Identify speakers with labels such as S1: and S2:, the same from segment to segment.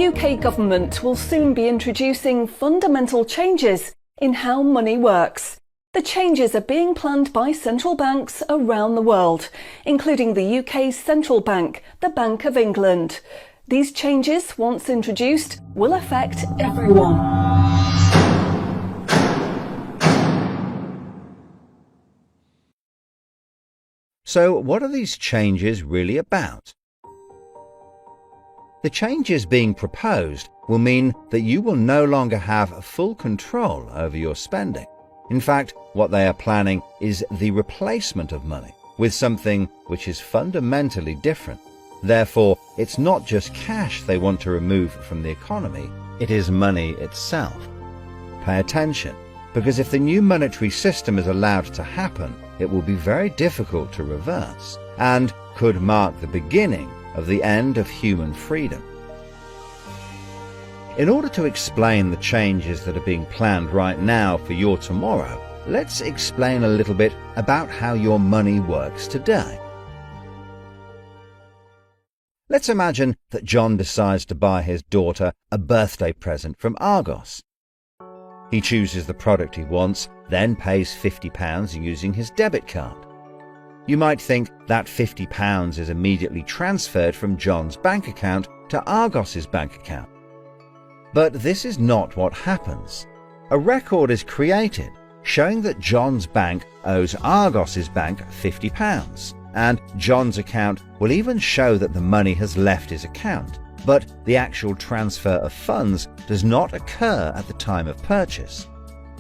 S1: The UK government will soon be introducing fundamental changes in how money works. The changes are being planned by central banks around the world, including the UK's central bank, the Bank of England. These changes, once introduced, will affect everyone.
S2: So, what are these changes really about? The changes being proposed will mean that you will no longer have full control over your spending. In fact, what they are planning is the replacement of money with something which is fundamentally different. Therefore, it's not just cash they want to remove from the economy, it is money itself. Pay attention, because if the new monetary system is allowed to happen, it will be very difficult to reverse and could mark the beginning of the end of human freedom. In order to explain the changes that are being planned right now for your tomorrow, let's explain a little bit about how your money works today. Let's imagine that John decides to buy his daughter a birthday present from Argos. He chooses the product he wants, then pays £50 using his debit card. You might think that £50 is immediately transferred from John's bank account to Argos's bank account. But this is not what happens. A record is created showing that John's bank owes Argos's bank £50, and John's account will even show that the money has left his account, but the actual transfer of funds does not occur at the time of purchase.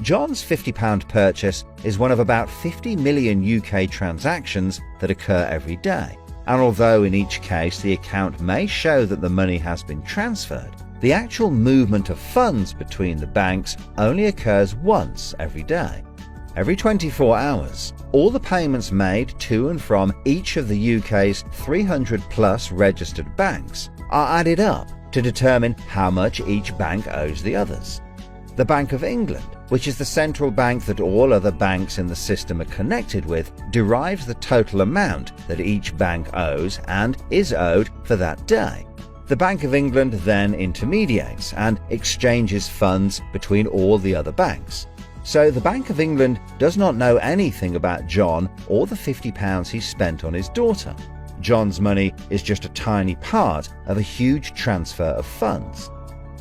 S2: John's £50 purchase is one of about 50 million UK transactions that occur every day, and although in each case the account may show that the money has been transferred, the actual movement of funds between the banks only occurs once every day. Every 24 hours, all the payments made to and from each of the UK's 300 plus registered banks are added up to determine how much each bank owes the others. The Bank of England, which is the central bank that all other banks in the system are connected with, derives the total amount that each bank owes and is owed for that day. The Bank of England then intermediates and exchanges funds between all the other banks. So the Bank of England does not know anything about John or the £50 he spent on his daughter. John's money is just a tiny part of a huge transfer of funds.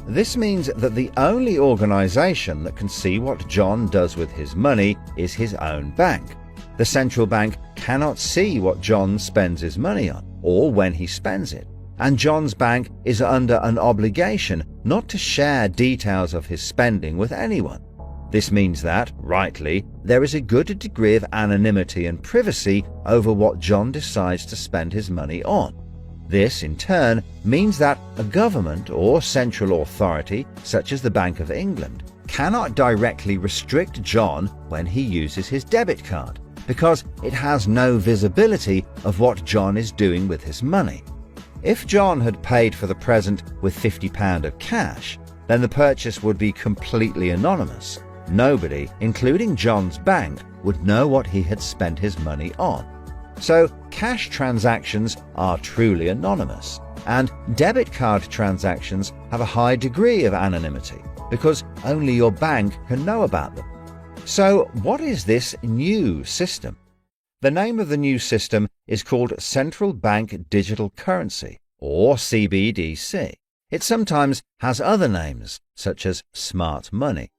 S2: This means that the only organisation that can see what John does with his money is his own bank. The central bank cannot see what John spends his money on or when he spends it, and John's bank is under an obligation not to share details of his spending with anyone. This means that, rightly, there is a good degree of anonymity and privacy over what John decides to spend his money on. This, in turn, means that a government or central authority, such as the Bank of England, cannot directly restrict John when he uses his debit card, because it has no visibility of what John is doing with his money. If John had paid for the present with £50 of cash, then the purchase would be completely anonymous. Nobody, including John's bank, would know what he had spent his money on. So, cash transactions are truly anonymous, and debit card transactions have a high degree of anonymity, because only your bank can know about them. So, what is this new system? The name of the new system is called Central Bank Digital Currency, or CBDC. It sometimes has other names, such as smart money.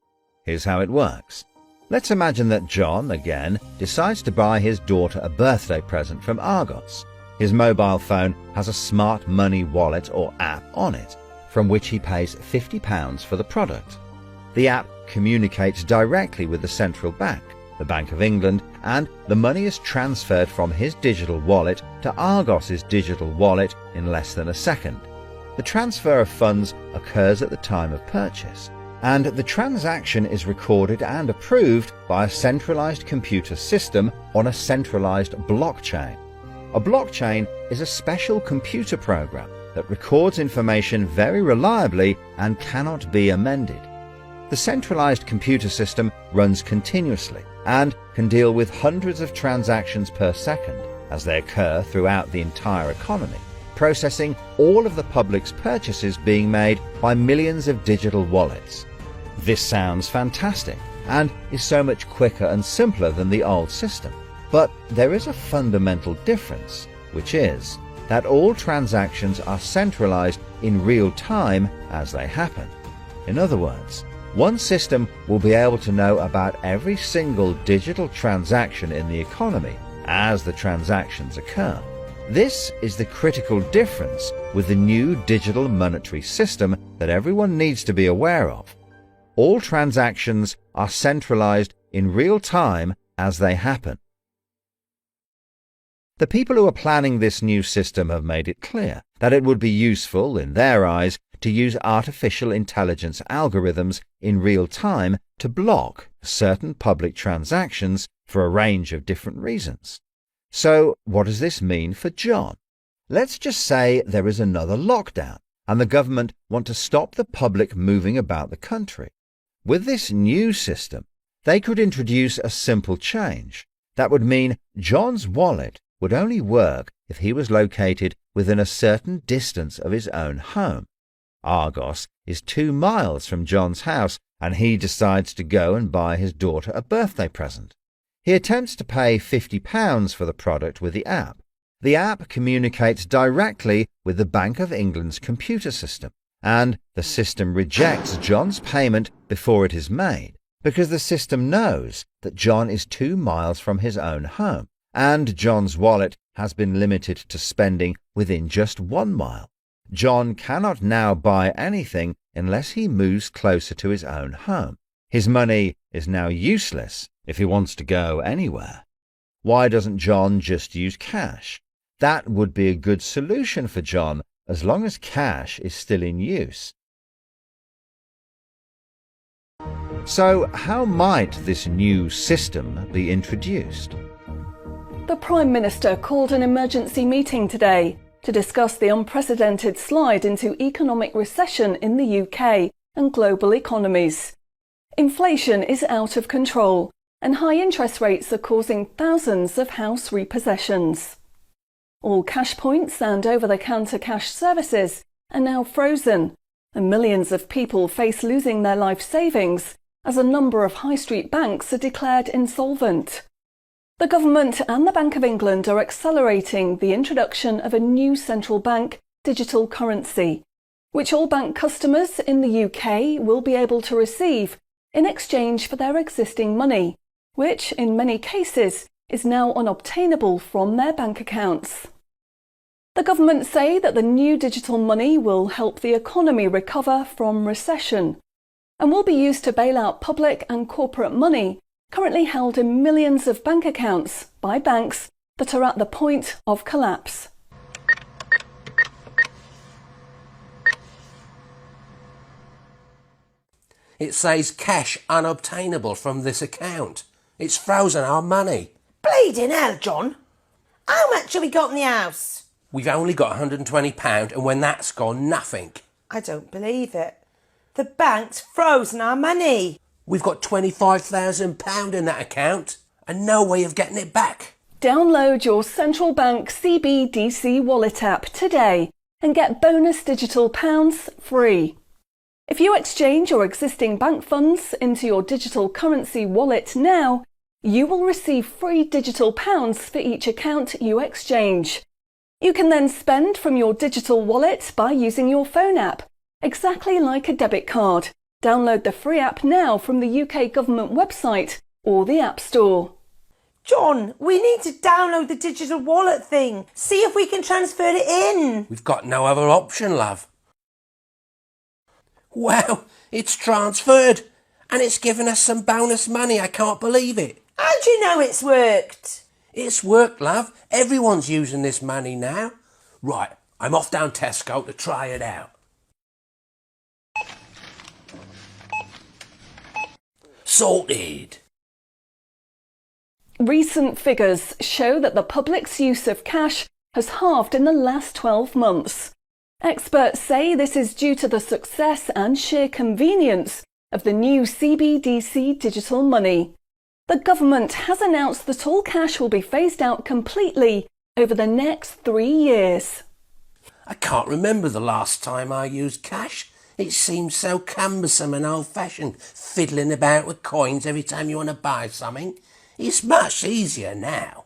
S2: Here's how it works. Let's imagine that John, again, decides to buy his daughter a birthday present from Argos. His mobile phone has a smart money wallet or app on it, from which he pays £50 for the product. The app communicates directly with the central bank, the Bank of England, and the money is transferred from his digital wallet to Argos's digital wallet in less than a second. The transfer of funds occurs at the time of purchase, and the transaction is recorded and approved by a centralized computer system on a centralized blockchain. A blockchain is a special computer program that records information very reliably and cannot be amended. The centralized computer system runs continuously and can deal with hundreds of transactions per second as they occur throughout the entire economy. processing all of the public's purchases being made by millions of digital wallets. This sounds fantastic and is so much quicker and simpler than the old system. But there is a fundamental difference, which is that all transactions are centralized in real time as they happen. In other words, one system will be able to know about every single digital transaction in the economy as the transactions occur. This is the critical difference with the new digital monetary system that everyone needs to be aware of. All transactions are centralized in real time as they happen. The people who are planning this new system have made it clear that it would be useful, in their eyes, to use artificial intelligence algorithms in real time to block certain public transactions for a range of different reasons. So, what does this mean for John? Let's just say there is another lockdown and the government want to stop the public moving about the country. With this new system, they could introduce a simple change. That would mean John's wallet would only work if he was located within a certain distance of his own home. Argos is 2 miles from John's house, and he decides to go and buy his daughter a birthday present. He attempts to pay £50 for the product with the app. The app communicates directly with the Bank of England's computer system, and the system rejects John's payment before it is made, because the system knows that John is 2 miles from his own home, and John's wallet has been limited to spending within just 1 mile. John cannot now buy anything unless he moves closer to his own home. His money is now useless if he wants to go anywhere. Why doesn't John just use cash? That would be a good solution for John as long as cash is still in use. So, how might this new system be introduced?
S1: The Prime Minister called an emergency meeting today to discuss the unprecedented slide into economic recession in the UK and global economies. Inflation is out of control, and high interest rates are causing thousands of house repossessions. All cash points and over-the-counter cash services are now frozen, and millions of people face losing their life savings as a number of high street banks are declared insolvent. The government and the Bank of England are accelerating the introduction of a new central bank digital currency, which all bank customers in the UK will be able to receive in exchange for their existing money, which in many cases is now unobtainable from their bank accounts. The government say that the new digital money will help the economy recover from recession and will be used to bail out public and corporate money currently held in millions of bank accounts by banks that are at the point of collapse.
S3: It says cash unobtainable from this account. It's frozen our money.
S4: Bleeding hell, John. How much have we got in the house?
S3: We've only got £120, and when that's gone, nothing.
S4: I don't believe it. The bank's frozen our money.
S3: We've got £25,000 in that account and no way of getting it back.
S1: Download your central bank CBDC wallet app today and get bonus digital pounds free. If you exchange your existing bank funds into your digital currency wallet now, you will receive free digital pounds for each account you exchange. You can then spend from your digital wallet by using your phone app, exactly like a debit card. Download the free app now from the UK government website or the App Store.
S4: John, we need to download the digital wallet thing. See if we can transfer it in.
S3: We've got no other option, love. Wow, it's transferred and it's given us some bonus money. I can't believe it.
S4: How do you know it's worked?
S3: It's worked, love. Everyone's using this money now. Right, I'm off down Tesco to try it out. Sorted.
S1: Recent figures show that the public's use of cash has halved in the last 12 months. Experts say this is due to the success and sheer convenience of the new CBDC digital money. The government has announced that all cash will be phased out completely over the next 3 years.
S3: I can't remember the last time I used cash. It seems so cumbersome and old-fashioned, fiddling about with coins every time you want to buy something. It's much easier now.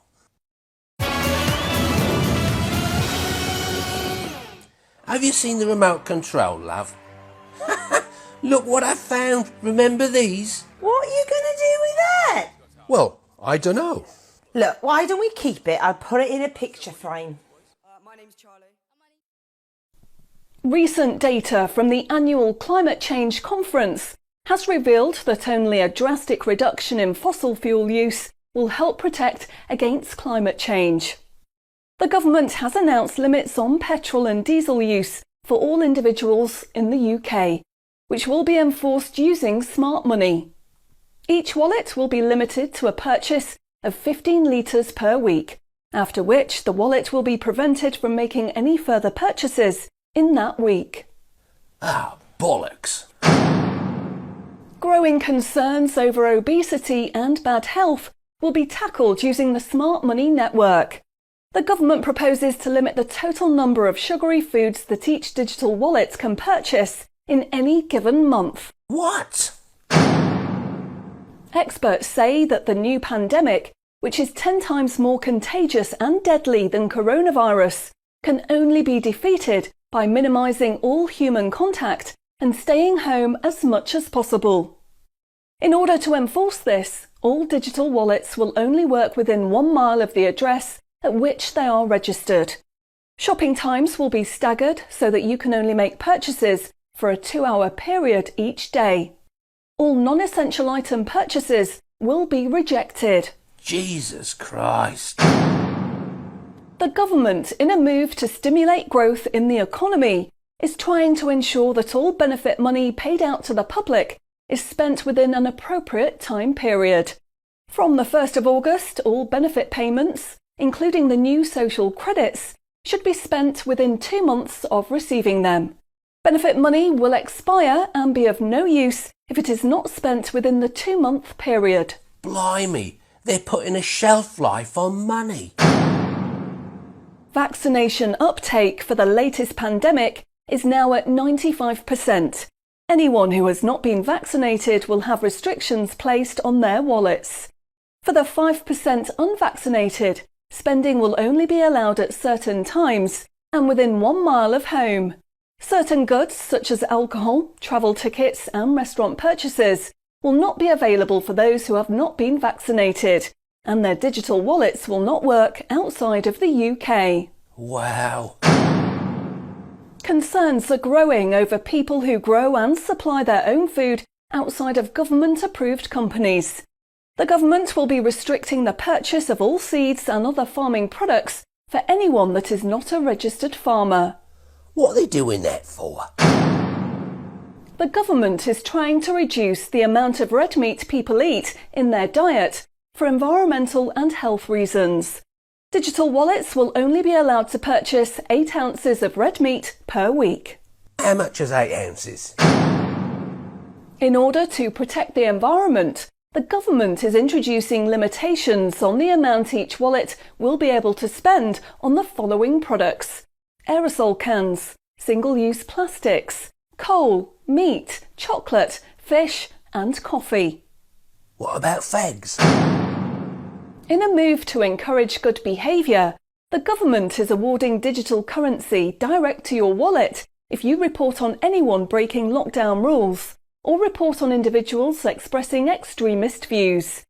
S3: Have you seen the remote control, love? Look what I found. Remember these?
S4: What are you going to do with that?
S3: Well, I don't know.
S4: Look, why don't we keep it? I'll put it in a picture frame.
S5: My name's Charlie.
S1: Recent data from the annual Climate Change Conference has revealed that only a drastic reduction in fossil fuel use will help protect against climate change. The government has announced limits on petrol and diesel use for all individuals in the UK, which will be enforced using smart money. Each wallet will be limited to a purchase of 15 litres per week, after which the wallet will be prevented from making any further purchases in that week.
S3: Ah, bollocks.
S1: Growing concerns over obesity and bad health will be tackled using the Smart Money network. The government proposes to limit the total number of sugary foods that each digital wallet can purchase in any given month.
S3: What?
S1: Experts say that the new pandemic, which is 10 times more contagious and deadly than coronavirus, can only be defeated by minimising all human contact and staying home as much as possible. In order to enforce this, all digital wallets will only work within 1 mile of the address at which they are registered. Shopping times will be staggered so that you can only make purchases for a 2-hour period each day. All non-essential item purchases will be rejected.
S3: Jesus Christ.
S1: The government, in a move to stimulate growth in the economy, is trying to ensure that all benefit money paid out to the public is spent within an appropriate time period. From the 1st of August, all benefit payments, including the new social credits, should be spent within 2 months of receiving them. Benefit money will expire and be of no use if it is not spent within the 2-month period.
S3: Blimey, they're putting a shelf life on money.
S1: Vaccination uptake for the latest pandemic is now at 95%. Anyone who has not been vaccinated will have restrictions placed on their wallets. For the 5% unvaccinated, spending will only be allowed at certain times and within 1 mile of home. Certain goods, such as alcohol, travel tickets and restaurant purchases, will not be available for those who have not been vaccinated, and their digital wallets will not work outside of the UK.
S3: Wow.
S1: Concerns are growing over people who grow and supply their own food outside of government-approved companies. The government will be restricting the purchase of all seeds and other farming products for anyone that is not a registered farmer.
S3: What are they doing that for?
S1: The government is trying to reduce the amount of red meat people eat in their diet for environmental and health reasons. Digital wallets will only be allowed to purchase 8 ounces of red meat per week.
S3: How much is 8 ounces?
S1: In order to protect the environment, the government is introducing limitations on the amount each wallet will be able to spend on the following products: aerosol cans, single-use plastics, coal, meat, chocolate, fish and coffee.
S3: What about fags?
S1: In a move to encourage good behaviour, the government is awarding digital currency direct to your wallet if you report on anyone breaking lockdown rules or report on individuals expressing extremist views.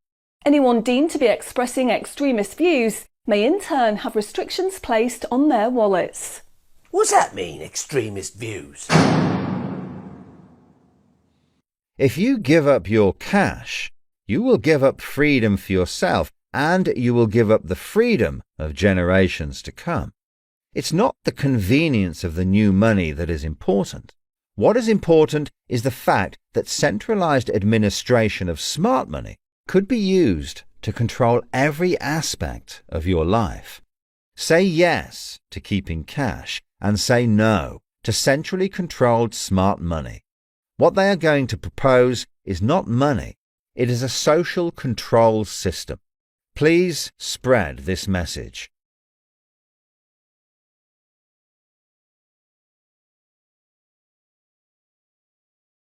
S1: Anyone deemed to be expressing extremist views may in turn have restrictions placed on their wallets.
S3: What's that mean, extremist views?
S2: If you give up your cash, you will give up freedom for yourself, and you will give up the freedom of generations to come. It's not the convenience of the new money that is important. What is important is the fact that centralized administration of smart money could be used to control every aspect of your life. Say yes to keeping cash and say no to centrally controlled smart money. What they are going to propose is not money, it is a social control system. Please spread this message.